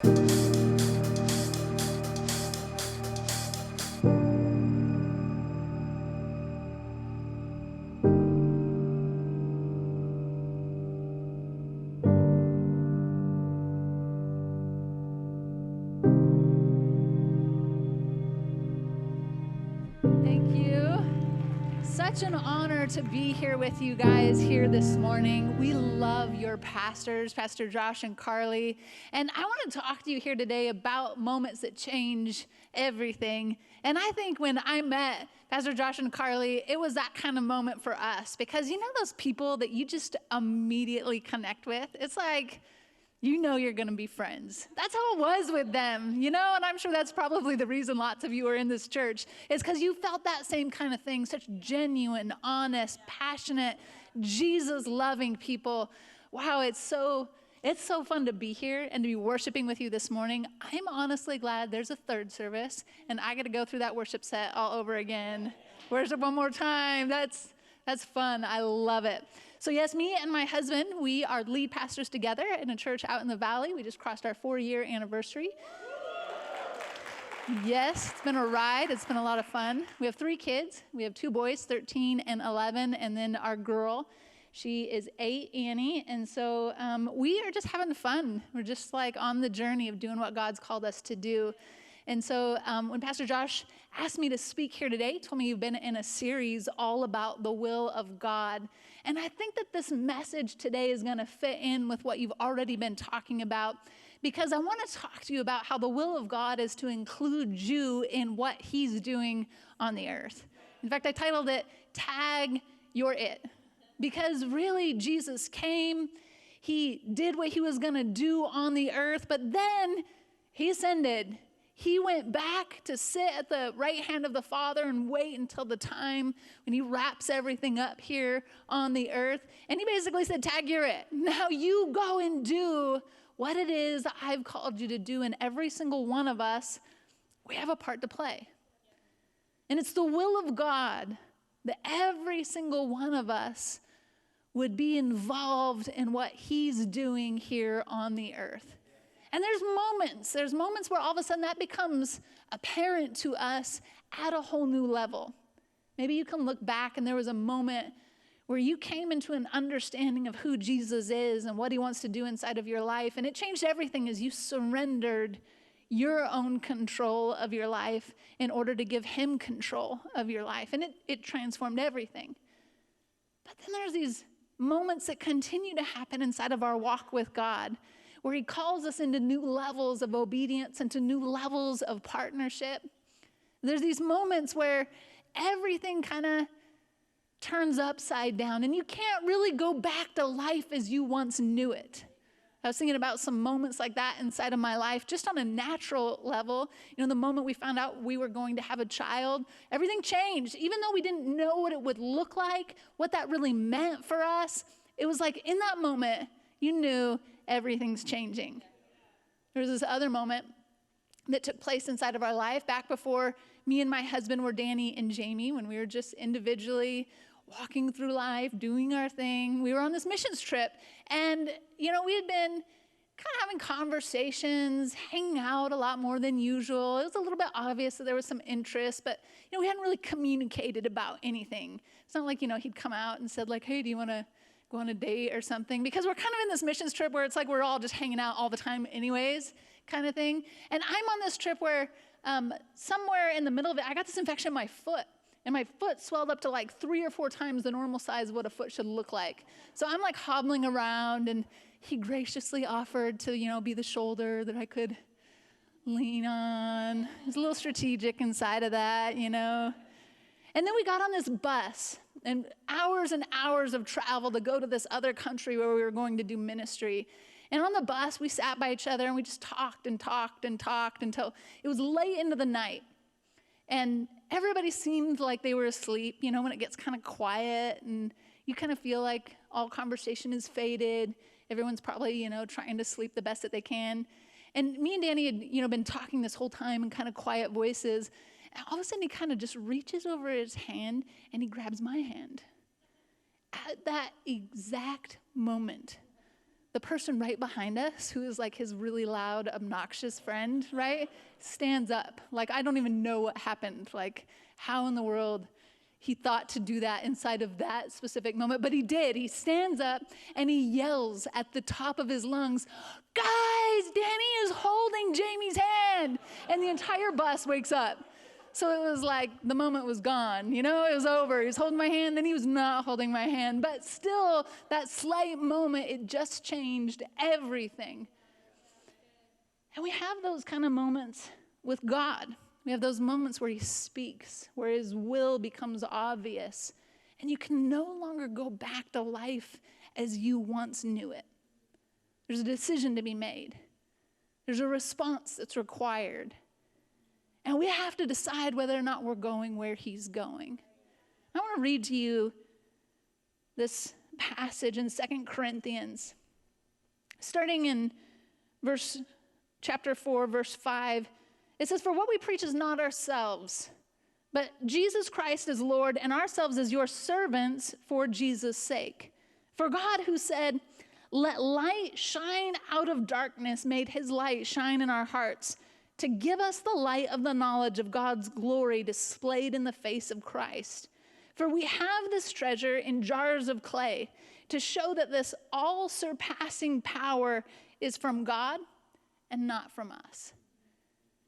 Thank you. Such an honor to be here with you guys here this morning. We love your pastors, Pastor Josh and Carly. And I want to talk to you here today about moments that change everything. And I think when I met Pastor Josh and Carly, it was that kind of moment for us. Because you know those people that you just immediately connect with? It's like, you know you're going to be friends. That's how it was with them, you know? And I'm sure that's probably the reason lots of you are in this church, is because you felt that same kind of thing, such genuine, honest, passionate, Jesus-loving people. Wow, it's so fun to be here and to be worshiping with you this morning. I'm honestly glad there's a third service, and I get to go through that worship set all over again. Worship one more time. That's fun. I love it. So yes, me and my husband, we are lead pastors together in a church out in the valley. We just crossed our 4-year anniversary. Yes, it's been a ride. It's been a lot of fun. We have 3 kids. We have 2 boys, 13 and 11, and then our girl, she is 8, Annie. And so we are just having fun. We're just like on the journey of doing what God's called us to do. And so when Pastor Josh asked me to speak here today, he told me you've been in a series all about the will of God. And I think that this message today is going to fit in with what you've already been talking about, because I want to talk to you about how the will of God is to include you in what he's doing on the earth. In fact, I titled it, Tag You're It. Because really, Jesus came, he did what he was going to do on the earth, but then he ascended. He went back to sit at the right hand of the Father and wait until the time when he wraps everything up here on the earth. And he basically said, tag, you're it. Now you go and do what it is I've called you to do. And every single one of us, we have a part to play. And it's the will of God that every single one of us would be involved in what he's doing here on the earth. And there's moments where all of a sudden that becomes apparent to us at a whole new level. Maybe you can look back and there was a moment where you came into an understanding of who Jesus is and what he wants to do inside of your life. And it changed everything as you surrendered your own control of your life in order to give him control of your life. And it transformed everything. But then there's these moments that continue to happen inside of our walk with God, where he calls us into new levels of obedience, into new levels of partnership. There's these moments where everything kind of turns upside down, and you can't really go back to life as you once knew it. I was thinking about some moments like that inside of my life, just on a natural level. You know, the moment we found out we were going to have a child, everything changed. Even though we didn't know what it would look like, what that really meant for us, it was like in that moment, you knew everything's changing. There was this other moment that took place inside of our life back before me and my husband were Danny and Jamie, when we were just individually walking through life, doing our thing. We were on this missions trip, and, you know, we had been kind of having conversations, hanging out a lot more than usual. It was a little bit obvious that there was some interest, but, you know, we hadn't really communicated about anything. It's not like, you know, he'd come out and said, like, hey, do you want to go on a date or something? Because we're kind of in this missions trip where it's like we're all just hanging out all the time anyways, kind of thing. And I'm on this trip where somewhere in the middle of it, I got this infection in my foot. And my foot swelled up to like 3 or 4 times the normal size of what a foot should look like. So I'm like hobbling around, and he graciously offered to, you know, be the shoulder that I could lean on. He's a little strategic inside of that, you know. And then we got on this bus, and hours of travel to go to this other country where we were going to do ministry. And on the bus, we sat by each other, and we just talked and talked and talked until it was late into the night. And everybody seemed like they were asleep, you know, when it gets kind of quiet and you kind of feel like all conversation is faded. Everyone's probably, you know, trying to sleep the best that they can. And me and Danny had, you know, been talking this whole time in kind of quiet voices. And all of a sudden he kind of just reaches over his hand and he grabs my hand. At that exact moment, the person right behind us, who is like his really loud, obnoxious friend, right, stands up. Like, I don't even know what happened. Like, how in the world he thought to do that inside of that specific moment, but he did. He stands up and he yells at the top of his lungs, "Guys, Danny is holding Jamie's hand." And the entire bus wakes up. So it was like the moment was gone, it was over. He was holding my hand, then he was not holding my hand. But still, that slight moment, it just changed everything. And we have those kind of moments with God. We have those moments where he speaks, where his will becomes obvious, and you can no longer go back to life as you once knew it. There's a decision to be made. There's a response that's required. And we have to decide whether or not we're going where he's going. I want to read to you this passage in 2 Corinthians, starting in chapter 4, verse 5. It says, "For what we preach is not ourselves, but Jesus Christ is Lord, and ourselves as your servants for Jesus' sake. For God, who said, 'Let light shine out of darkness,' made his light shine in our hearts, to give us the light of the knowledge of God's glory displayed in the face of Christ. For we have this treasure in jars of clay, to show that this all-surpassing power is from God and not from us."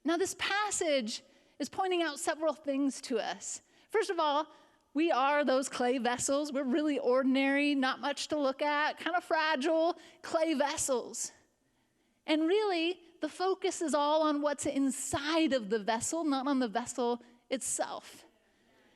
Now, this passage is pointing out several things to us. First of all, we are those clay vessels. We're really ordinary, not much to look at, kind of fragile clay vessels. And really, the focus is all on what's inside of the vessel, not on the vessel itself.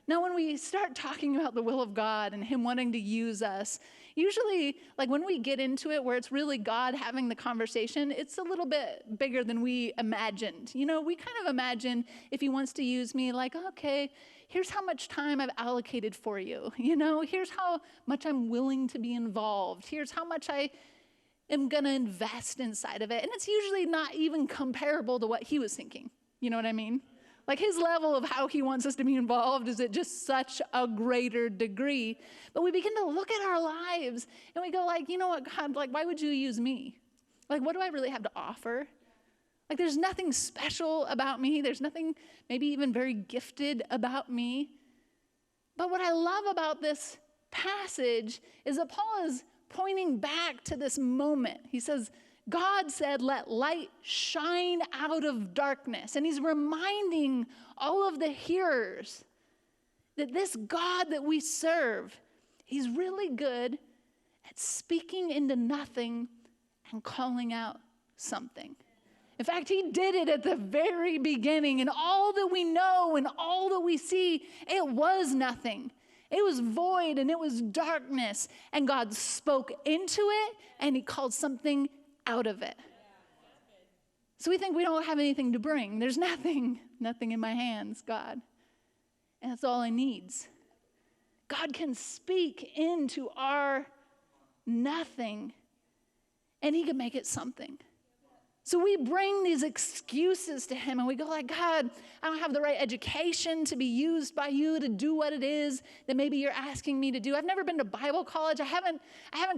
Now, when we start talking about the will of God and him wanting to use us, usually, like when we get into it where it's really God having the conversation, it's a little bit bigger than we imagined. We kind of imagine if he wants to use me, like, okay, here's how much time I've allocated for you. Here's how much I'm willing to be involved. Here's how much I am going to invest inside of it. And it's usually not even comparable to what he was thinking. You know what I mean? Like, his level of how he wants us to be involved is at just such a greater degree. But we begin to look at our lives and we go like, you know what, God, like, why would you use me? Like, what do I really have to offer? Like, there's nothing special about me. There's nothing maybe even very gifted about me. But what I love about this passage is that Paul is pointing back to this moment. He says, God said, "Let light shine out of darkness." And he's reminding all of the hearers that this God that we serve, he's really good at speaking into nothing and calling out something. In fact, he did it at the very beginning, and all that we know and all that we see, it was nothing. It was void and it was darkness, and God spoke into it and he called something out of it. So we think we don't have anything to bring. There's nothing in my hands, God. And that's all he needs. God can speak into our nothing and he can make it something. So we bring these excuses to him and we go like, God, I don't have the right education to be used by you to do what it is that maybe you're asking me to do. I've never been to Bible college. I haven't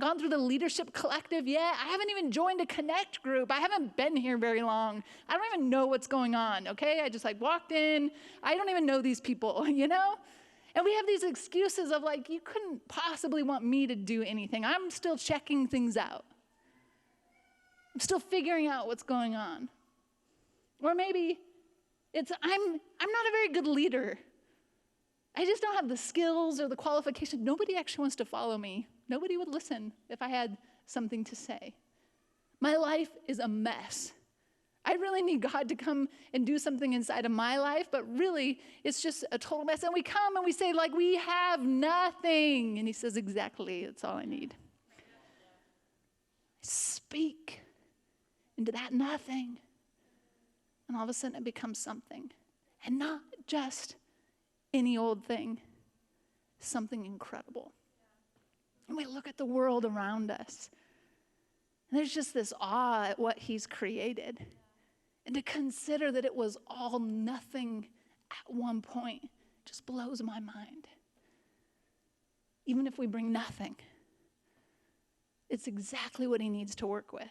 gone through the leadership collective yet. I haven't even joined a connect group. I haven't been here very long. I don't even know what's going on, okay? I just walked in. I don't even know these people, And we have these excuses of like, you couldn't possibly want me to do anything. I'm still checking things out. I'm still figuring out what's going on. Or maybe it's I'm not a very good leader. I just don't have the skills or the qualification. Nobody actually wants to follow me. Nobody would listen if I had something to say. My life is a mess. I really need God to come and do something inside of my life, but really it's just a total mess. And we come and we say like, we have nothing. And he says, exactly, that's all I need. Speak into that nothing. And all of a sudden it becomes something. And not just any old thing, something incredible. And we look at the world around us. And there's just this awe at what he's created. And to consider that it was all nothing at one point just blows my mind. Even if we bring nothing, it's exactly what he needs to work with.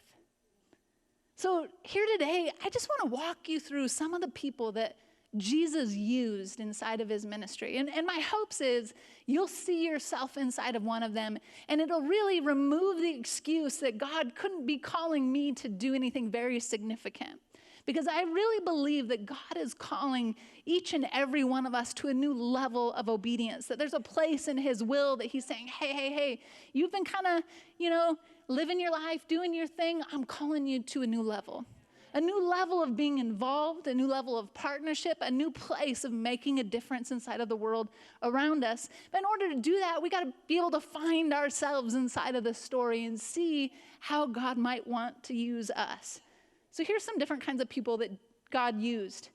So here today, I just want to walk you through some of the people that Jesus used inside of his ministry. And my hopes is you'll see yourself inside of one of them, and it'll really remove the excuse that God couldn't be calling me to do anything very significant. Because I really believe that God is calling each and every one of us to a new level of obedience, that there's a place in his will that he's saying, hey, you've been kind of, living your life, doing your thing. I'm calling you to a new level of being involved, a new level of partnership, a new place of making a difference inside of the world around us. But in order to do that, we got to be able to find ourselves inside of the story and see how God might want to use us. So here's some different kinds of people that God used.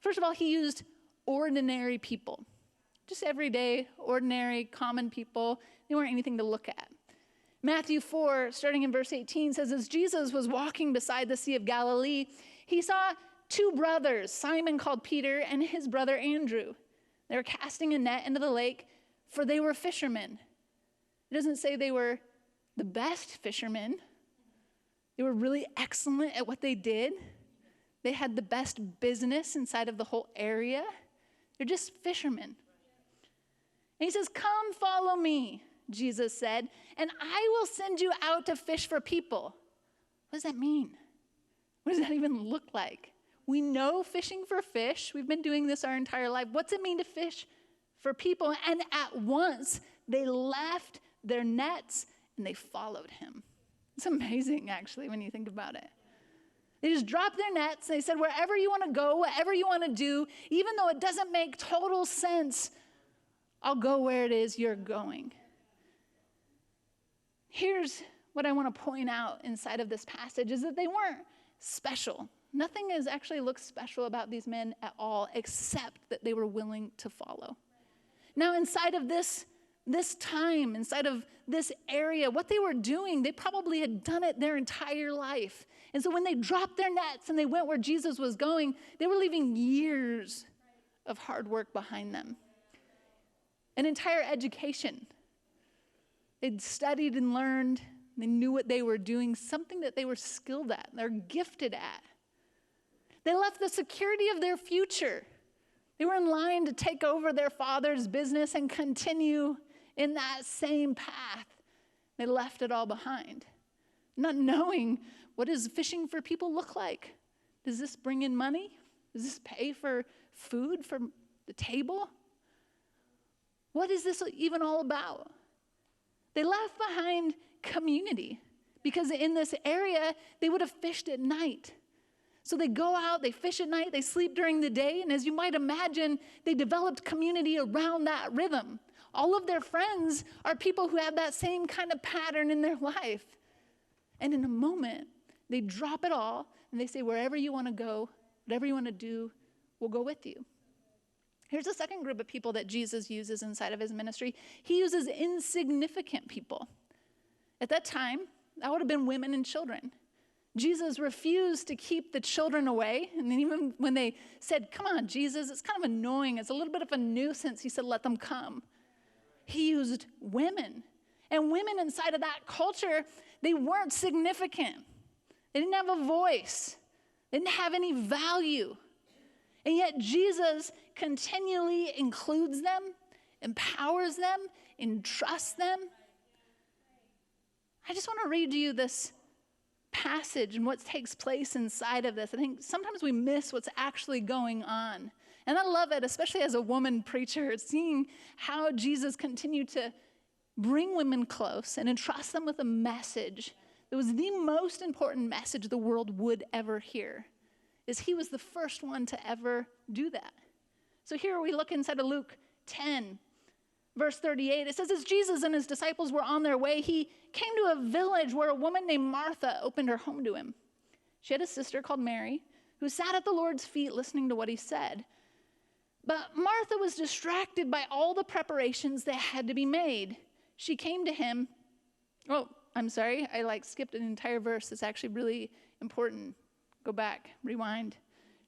First of all, he used ordinary people. Just everyday, ordinary, common people. They weren't anything to look at. Matthew 4, starting in verse 18, says, as Jesus was walking beside the Sea of Galilee, he saw two brothers, Simon called Peter and his brother Andrew. They were casting a net into the lake, for they were fishermen. It doesn't say they were the best fishermen. They were really excellent at what they did. They had the best business inside of the whole area. They're just fishermen. And he says, come follow me, Jesus said, and I will send you out to fish for people. What does that mean? What does that even look like? We know fishing for fish. We've been doing this our entire life. What's it mean to fish for people? And at once, they left their nets and they followed him. It's amazing, actually, when you think about it. They just dropped their nets. They said, wherever you want to go, whatever you want to do, even though it doesn't make total sense, I'll go where it is you're going. Here's what I want to point out inside of this passage is that they weren't special. Nothing has actually looked special about these men at all, except that they were willing to follow. Now, inside of this time, inside of this area, what they were doing, they probably had done it their entire life. And so when they dropped their nets and they went where Jesus was going, they were leaving years of hard work behind them. An entire education. They'd studied and learned. They knew what they were doing, something that they were skilled at, they're gifted at. They left the security of their future. They were in line to take over their father's business and continue in that same path. They left it all behind, not knowing what does fishing for people look like. Does this bring in money? Does this pay for food from the table? What is this even all about? They left behind community because in this area, they would have fished at night. So they go out, they fish at night, they sleep during the day, and as you might imagine, they developed community around that rhythm. All of their friends are people who have that same kind of pattern in their life. And in a moment, they drop it all, and they say, wherever you want to go, whatever you want to do, we'll go with you. Here's a second group of people that Jesus uses inside of his ministry. He uses insignificant people. At that time, that would have been women and children. Jesus refused to keep the children away. And then even when they said, come on, Jesus, it's kind of annoying. It's a little bit of a nuisance. He said, let them come. He used women. And women inside of that culture, they weren't significant. They didn't have a voice. They didn't have any value. And yet Jesus continually includes them, empowers them, entrusts them. I just want to read to you this passage and what takes place inside of this. I think sometimes we miss what's actually going on. And I love it, especially as a woman preacher, seeing how Jesus continued to bring women close and entrust them with a message that was the most important message the world would ever hear. Is he was the first one to ever do that. So here we look inside of Luke 10, verse 38. It says, as Jesus and his disciples were on their way, he came to a village where a woman named Martha opened her home to him. She had a sister called Mary who sat at the Lord's feet listening to what he said. But Martha was distracted by all the preparations that had to be made. She came to him. Oh, I'm sorry. I skipped an entire verse. It's actually really important. Go back, rewind.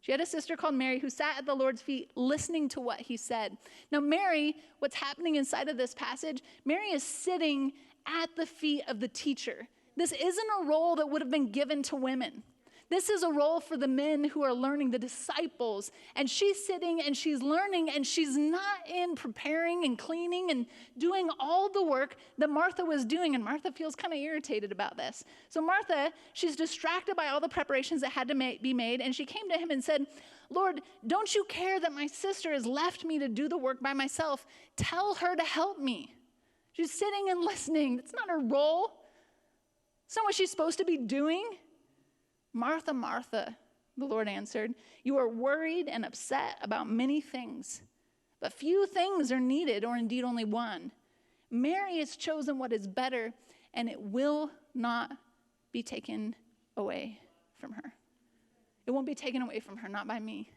She had a sister called Mary who sat at the Lord's feet listening to what he said. Now Mary, what's happening inside of this passage, Mary is sitting at the feet of the teacher. This isn't a role that would have been given to women. This is a role for the men who are learning, the disciples. And she's sitting and she's learning, and she's not in preparing and cleaning and doing all the work that Martha was doing. And Martha feels kind of irritated about this. So Martha, she's distracted by all the preparations that had to be made. And she came to him and said, Lord, don't you care that my sister has left me to do the work by myself? Tell her to help me. She's sitting and listening. It's not her role. It's not what she's supposed to be doing. Martha, Martha, the Lord answered, you are worried and upset about many things, but few things are needed, or indeed only one. Mary has chosen what is better, and it will not be taken away from her. It won't be taken away from her, not by me.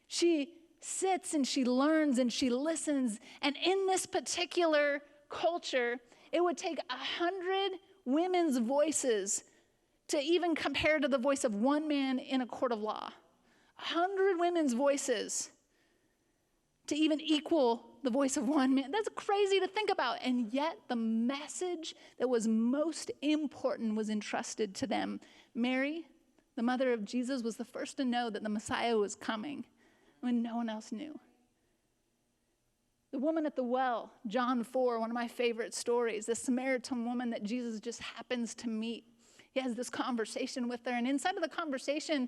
She sits and she learns and she listens, and in this particular culture, it would take 100 women's voices to even compare to the voice of one man in a court of law. 100 women's voices to even equal the voice of one man. That's crazy to think about. And yet the message that was most important was entrusted to them. Mary, the mother of Jesus, was the first to know that the Messiah was coming when no one else knew. The woman at the well, John 4, one of my favorite stories, the Samaritan woman that Jesus just happens to meet. He has this conversation with her, and inside of the conversation,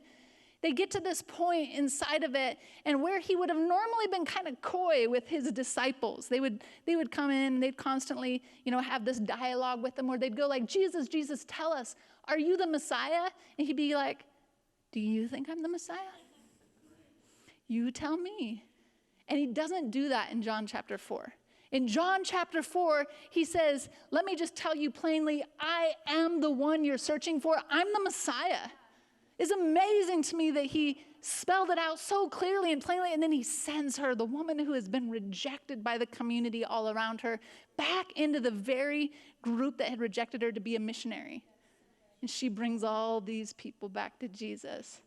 they get to this point inside of it, and where he would have normally been kind of coy with his disciples. They would come in, and they'd constantly, have this dialogue with them, where they'd go like, Jesus, Jesus, tell us, are you the Messiah? And he'd be like, do you think I'm the Messiah? You tell me. And he doesn't do that in John chapter 4. In John chapter 4, he says, let me just tell you plainly, I am the one you're searching for. I'm the Messiah. It's amazing to me that he spelled it out so clearly and plainly, and then he sends her, the woman who has been rejected by the community all around her, back into the very group that had rejected her to be a missionary. And she brings all these people back to Jesus.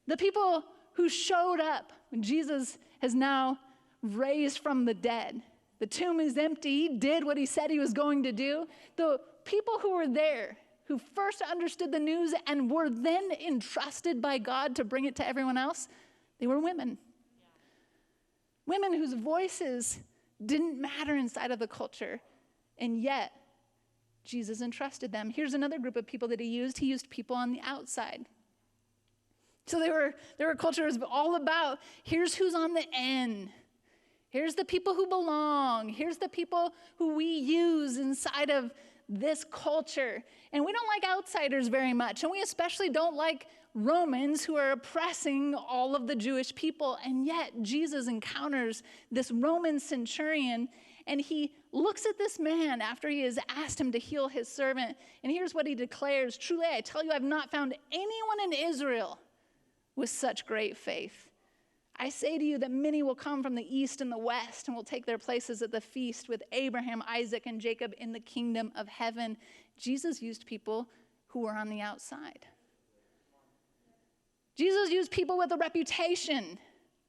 The people who showed up when Jesus has now raised from the dead. The tomb is empty. He did what he said he was going to do. The people who were there, who first understood the news and were then entrusted by God to bring it to everyone else, they were women. Women whose voices didn't matter inside of the culture, and yet Jesus entrusted them. Here's another group of people that he used. He used people on the outside. So they were a culture that was all about, here's who's on the end. Here's the people who belong. Here's the people who we use inside of this culture. And we don't like outsiders very much. And we especially don't like Romans who are oppressing all of the Jewish people. And yet Jesus encounters this Roman centurion, and he looks at this man after he has asked him to heal his servant. And here's what he declares. Truly, I tell you, I've not found anyone in Israel with such great faith. I say to you that many will come from the east and the west and will take their places at the feast with Abraham, Isaac, and Jacob in the kingdom of heaven. Jesus used people who were on the outside. Jesus used people with a reputation,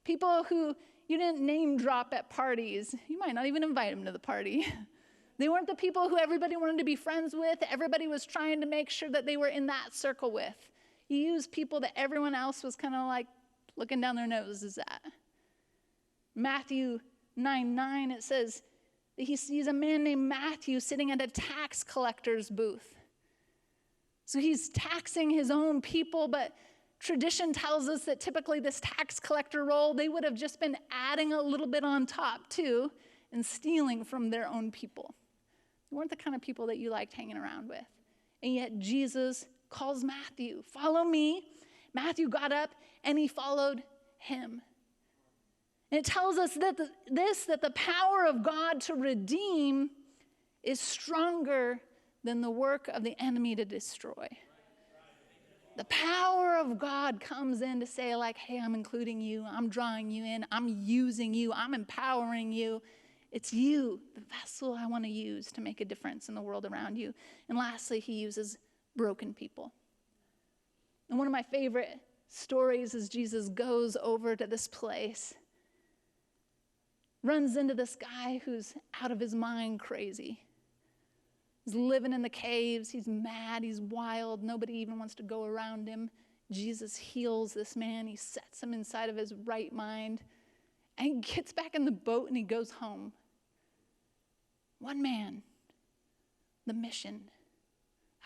people who you didn't name drop at parties. You might not even invite them to the party. They weren't the people who everybody wanted to be friends with. Everybody was trying to make sure that they were in that circle with. He used people that everyone else was kind of like looking down their noses at. Matthew 9:9, it says that he sees a man named Matthew sitting at a tax collector's booth. So he's taxing his own people, but tradition tells us that typically this tax collector role, they would have just been adding a little bit on top too and stealing from their own people. They weren't the kind of people that you liked hanging around with. And yet Jesus calls Matthew, follow me. Matthew got up and he followed him. And it tells us that the power of God to redeem is stronger than the work of the enemy to destroy. The power of God comes in to say like, hey, I'm including you. I'm drawing you in. I'm using you. I'm empowering you. It's you, the vessel I want to use to make a difference in the world around you. And lastly, he uses broken people. And one of my favorite stories is Jesus goes over to this place, runs into this guy who's out of his mind crazy. He's living in the caves. He's mad. He's wild. Nobody even wants to go around him. Jesus heals this man. He sets him inside of his right mind. And he gets back in the boat and he goes home. One man, the mission.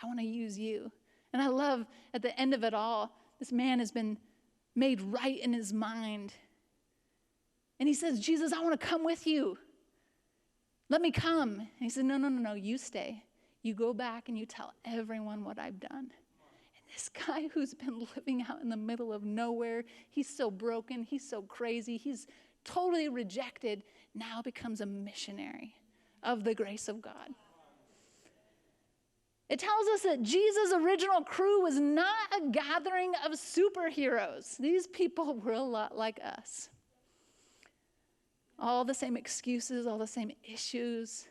I want to use you. And I love at the end of it all, this man has been made right in his mind. And he says, Jesus, I want to come with you. Let me come. And he said, no, you stay. You go back and you tell everyone what I've done. And this guy who's been living out in the middle of nowhere, he's so broken, he's so crazy, he's totally rejected, now becomes a missionary of the grace of God. It tells us that Jesus' original crew was not a gathering of superheroes. These people were a lot like us. All the same excuses, all the same issues,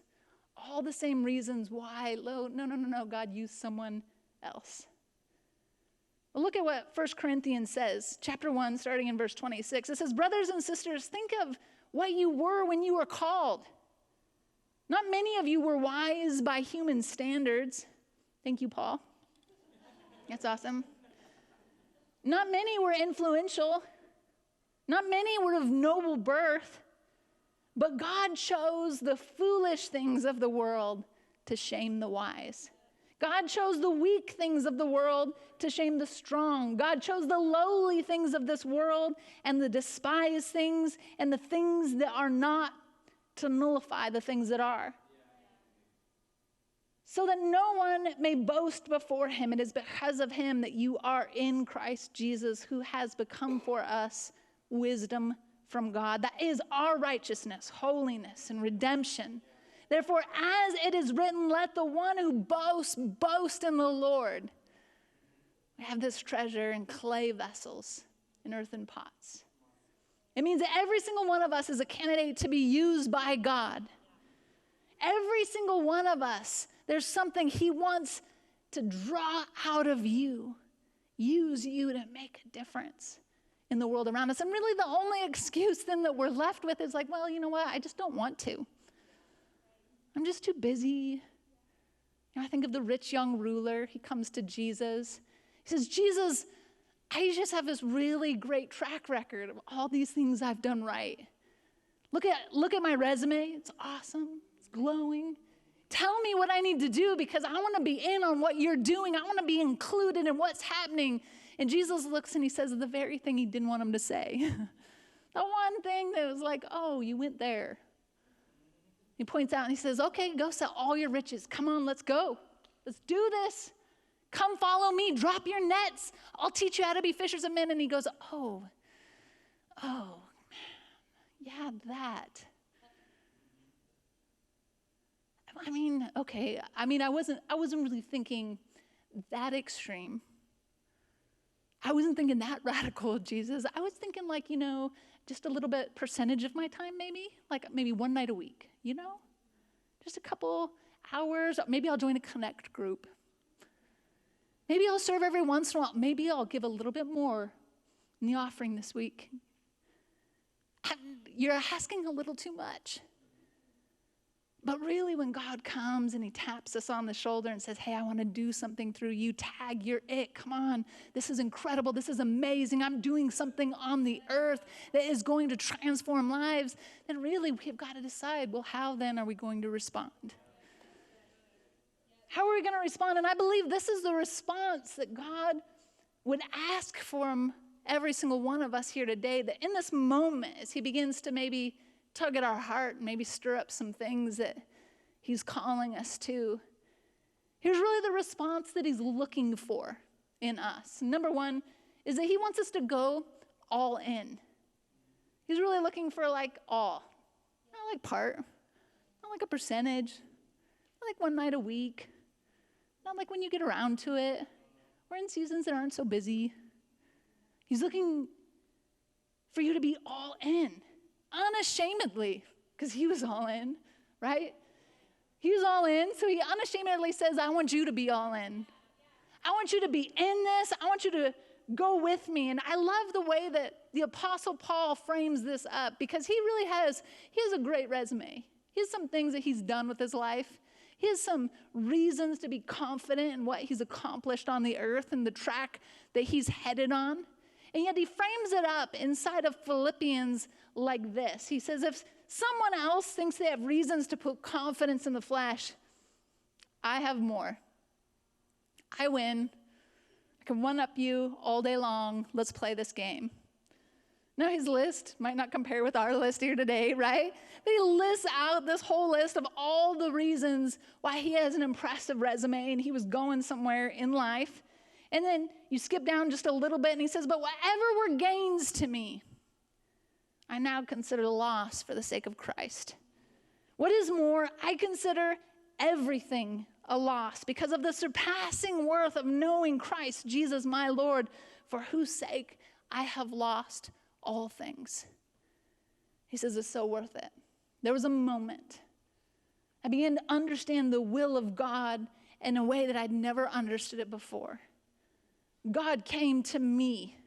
all the same reasons why. No, God used someone else. Well, look at what 1 Corinthians says, chapter 1, starting in verse 26. It says, brothers and sisters, think of what you were when you were called. Not many of you were wise by human standards. Thank you, Paul. That's awesome. Not many were influential. Not many were of noble birth. But God chose the foolish things of the world to shame the wise. God chose the weak things of the world to shame the strong. God chose the lowly things of this world and the despised things and the things that are not to nullify the things that are. So that no one may boast before him. It is because of him that you are in Christ Jesus, who has become for us wisdom from God. That is our righteousness, holiness, and redemption. Therefore, as it is written, let the one who boasts, boast in the Lord. We have this treasure in clay vessels, in earthen pots. It means that every single one of us is a candidate to be used by God. Every single one of us, there's something he wants to draw out of you, use you to make a difference in the world around us. And really the only excuse then that we're left with is like, well, you know what? I just don't want to. I'm just too busy. I think of the rich young ruler. He comes to Jesus. He says, Jesus, I just have this really great track record of all these things I've done right. Look at my resume. It's awesome. It's glowing. Tell me what I need to do because I want to be in on what you're doing. I want to be included in what's happening. And Jesus looks and he says the very thing he didn't want him to say. The one thing that was like, oh, you went there. He points out and he says, okay, go sell all your riches. Come on, let's go. Let's do this. Come follow me. Drop your nets. I'll teach you how to be fishers of men. And he goes, oh, man. Yeah, that. Okay. I wasn't really thinking that extreme. I wasn't thinking that radical of Jesus. I was thinking just a little bit percentage of my time maybe, like maybe one night a week, just a couple hours. Maybe I'll join a connect group. Maybe I'll serve every once in a while. Maybe I'll give a little bit more in the offering this week. You're asking a little too much. But really when God comes and he taps us on the shoulder and says, hey, I want to do something through you, tag, you're it, come on. This is incredible. This is amazing. I'm doing something on the earth that is going to transform lives. Then really we've got to decide, well, how then are we going to respond? How are we going to respond? And I believe this is the response that God would ask from every single one of us here today, that in this moment, as he begins to maybe tug at our heart and maybe stir up some things that he's calling us to, here's really the response that he's looking for in us. Number one is that he wants us to go all in. He's really looking for all, not like part, not like a percentage, not like one night a week, not like when you get around to it, or in seasons that aren't so busy. He's looking for you to be all in, unashamedly, because he was all in, right? He was all in, so he unashamedly says, I want you to be all in. I want you to be in this. I want you to go with me. And I love the way that the Apostle Paul frames this up, because he has a great resume. He has some things that he's done with his life. He has some reasons to be confident in what he's accomplished on the earth and the track that he's headed on. And yet he frames it up inside of Philippians like this. He says, if someone else thinks they have reasons to put confidence in the flesh, I have more. I win. I can one-up you all day long. Let's play this game. Now, his list might not compare with our list here today, right? But he lists out this whole list of all the reasons why he has an impressive resume and he was going somewhere in life. And then you skip down just a little bit and he says, but whatever were gains to me, I now consider loss for the sake of Christ. What is more, I consider everything a loss because of the surpassing worth of knowing Christ, Jesus, my Lord, for whose sake I have lost all things. He says it's so worth it. There was a moment I began to understand the will of God in a way that I'd never understood it before. God came to me,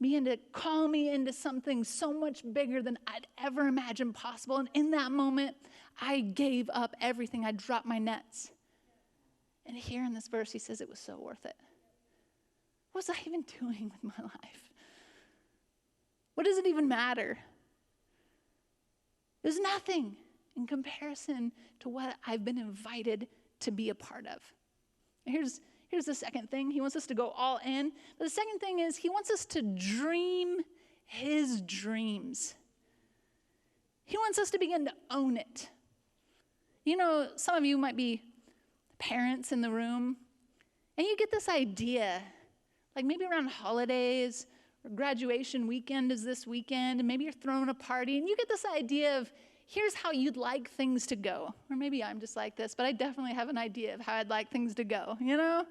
began to call me into something so much bigger than I'd ever imagined possible. And in that moment, I gave up everything. I dropped my nets. And here in this verse, he says it was so worth it. What was I even doing with my life? What does it even matter? There's nothing in comparison to what I've been invited to be a part of. Here's the second thing. He wants us to go all in. But the second thing is he wants us to dream his dreams. He wants us to begin to own it. You know, some of you might be parents in the room, and you get this idea, like maybe around holidays, or graduation weekend is this weekend, and maybe you're throwing a party, and you get this idea of here's how you'd like things to go. Or maybe I'm just like this, but I definitely have an idea of how I'd like things to go, you know?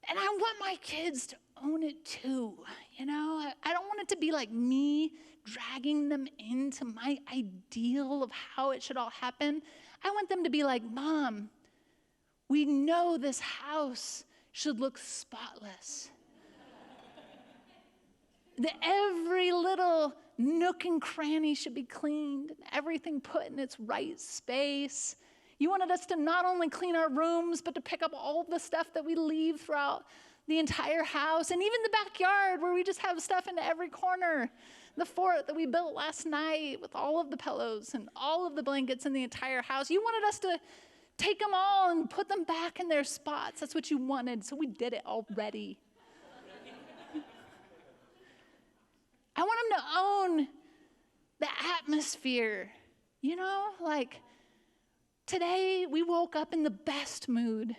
And I want my kids to own it too, you know? I don't want it to be like me dragging them into my ideal of how it should all happen. I want them to be like, Mom, we know this house should look spotless. That every little nook and cranny should be cleaned, and everything put in its right space. You wanted us to not only clean our rooms, but to pick up all the stuff that we leave throughout the entire house, and even the backyard where we just have stuff into every corner. The fort that we built last night with all of the pillows and all of the blankets in the entire house. You wanted us to take them all and put them back in their spots. That's what you wanted, so we did it already. I want them to own the atmosphere. You know, like today we woke up in the best mood.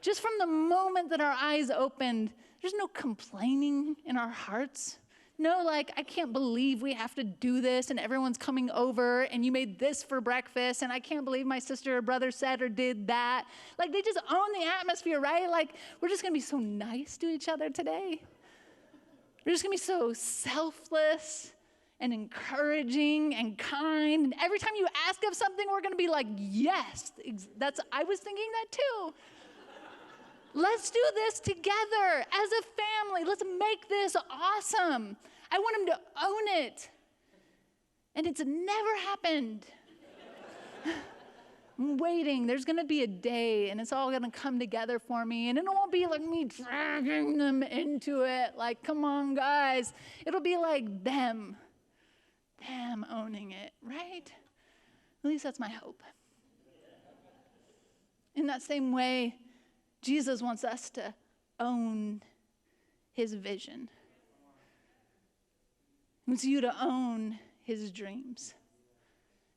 Just from the moment that our eyes opened, there's no complaining in our hearts. No, like, I can't believe we have to do this and everyone's coming over and you made this for breakfast and I can't believe my sister or brother said or did that. Like, they just own the atmosphere, right? Like, we're just going to be so nice to each other today. We're just going to be so selfless and encouraging and kind. And every time you ask of something, we're going to be like, yes, I was thinking that too. Let's do this together as a family. Let's make this awesome. I want them to own it. And it's never happened. I'm waiting. There's going to be a day, and it's all going to come together for me. And it won't be like me dragging them into it. Like, come on, guys. It'll be like them owning it, right? At least that's my hope. In that same way, Jesus wants us to own his vision. He wants you to own his dreams.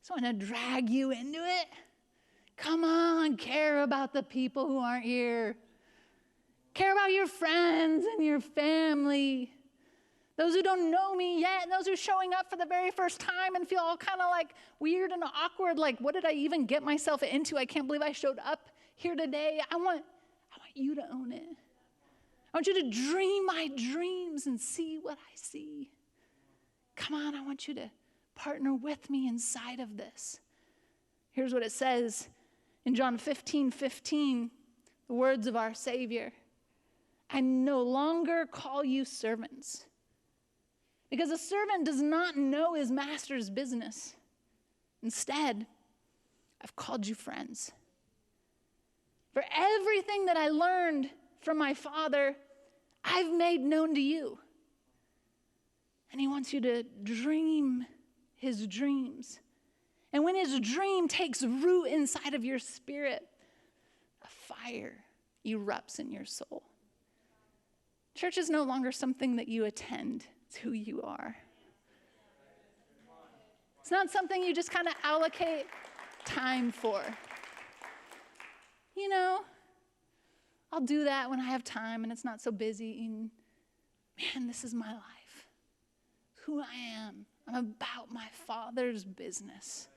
So I want to drag you into it. Come on, care about the people who aren't here. Care about your friends and your family. Those who don't know me yet, and those who are showing up for the very first time and feel all kind of like weird and awkward, like, what did I even get myself into? I can't believe I showed up here today. I want you to own it. I want you to dream my dreams and see what I see. Come on, I want you to partner with me inside of this. Here's what it says in John 15:15, the words of our Savior. I no longer call you servants, because a servant does not know his master's business. Instead, I've called you friends. For everything that I learned from my Father, I've made known to you. And he wants you to dream his dreams. And when his dream takes root inside of your spirit, a fire erupts in your soul. Church is no longer something that you attend. It's who you are. It's not something you just kind of allocate time for. You know, I'll do that when I have time and it's not so busy. And man, this is my life. Who I am. I'm about my Father's business.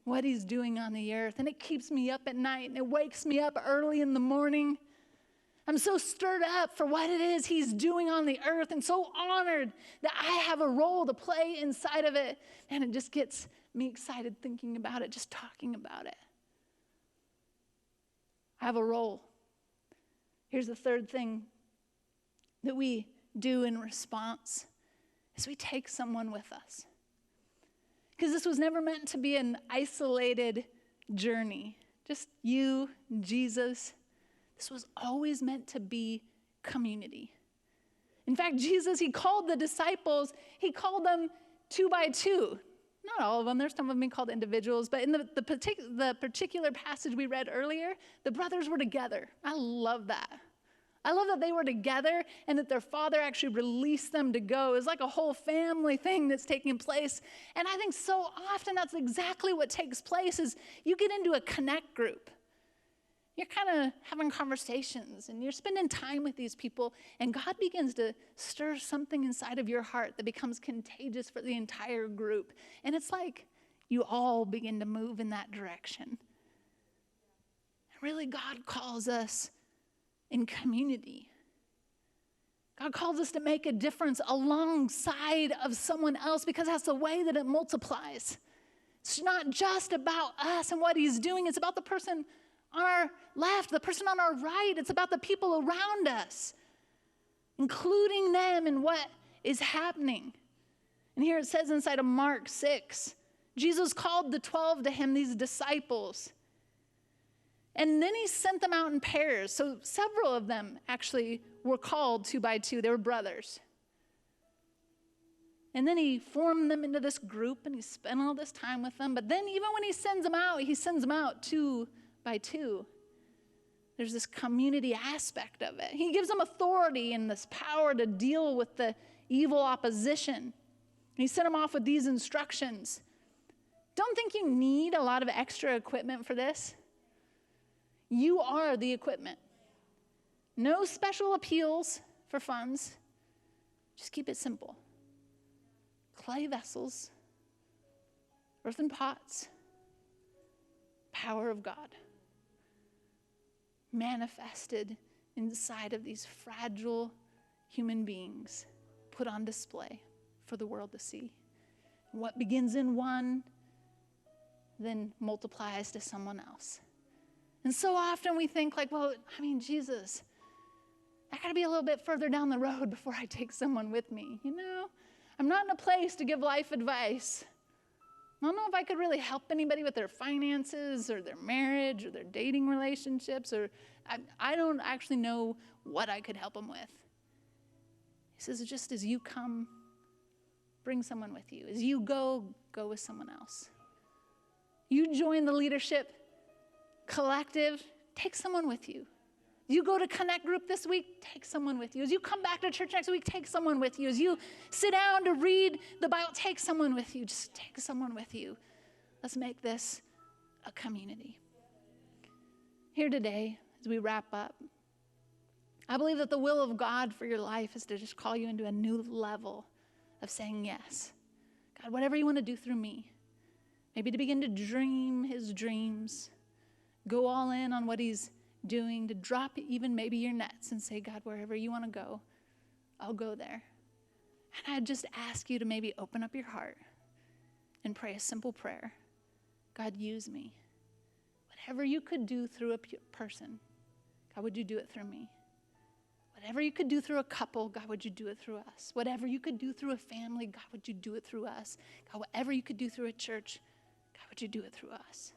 What he's doing on the earth. And it keeps me up at night and it wakes me up early in the morning. I'm so stirred up for what it is he's doing on the earth and so honored that I have a role to play inside of it. And it just gets me excited thinking about it, just talking about it. I have a role. Here's the third thing that we do in response is we take someone with us. Because this was never meant to be an isolated journey. Just you, Jesus. This was always meant to be community. In fact, Jesus, he called the disciples, he called them 2 by 2. Not all of them, there's some of them being called individuals, but in the particular passage we read earlier, the brothers were together. I love that. I love that they were together and that their Father actually released them to go. It's like a whole family thing that's taking place. And I think so often that's exactly what takes place is you get into a connect group. You're kind of having conversations and you're spending time with these people and God begins to stir something inside of your heart that becomes contagious for the entire group. And it's like you all begin to move in that direction. Really, God calls us in community. God calls us to make a difference alongside of someone else because that's the way that it multiplies. It's not just about us and what he's doing. It's about the person on our left, the person on our right. It's about the people around us, including them in what is happening. And here it says inside of Mark 6, Jesus called the 12 to him, these disciples. And then he sent them out in pairs. So several of them actually were called 2 by 2. They were brothers. And then he formed them into this group and he spent all this time with them. But then even when he sends them out 2 by 2. There's this community aspect of it. He gives them authority and this power to deal with the evil opposition. And he sent them off with these instructions. Don't think you need a lot of extra equipment for this. You are the equipment. No special appeals for funds. Just keep it simple. Clay vessels, earthen pots, power of God manifested inside of these fragile human beings put on display for the world to see. What begins in one then multiplies to someone else. And so often we think like, well, Jesus, I got to be a little bit further down the road before I take someone with me. I'm not in a place to give life advice. I don't know if I could really help anybody with their finances or their marriage or their dating relationships, or I don't actually know what I could help them with. He says, just as you come, bring someone with you. As you go with someone else. You join the leadership collective, take someone with you. You go to Connect Group this week, take someone with you. As you come back to church next week, take someone with you. As you sit down to read the Bible, take someone with you. Just take someone with you. Let's make this a community. Here today, as we wrap up, I believe that the will of God for your life is to just call you into a new level of saying yes. God, whatever you want to do through me. Maybe to begin to dream his dreams. Go all in on what he's doing, to drop even maybe your nets and say, God, wherever you want to go, I'll go there. And I'd just ask you to maybe open up your heart and pray a simple prayer. God, use me. Whatever you could do through a person, God, would you do it through me? Whatever you could do through a couple, God, would you do it through us? Whatever you could do through a family, God, would you do it through us? God, whatever you could do through a church, God, would you do it through us?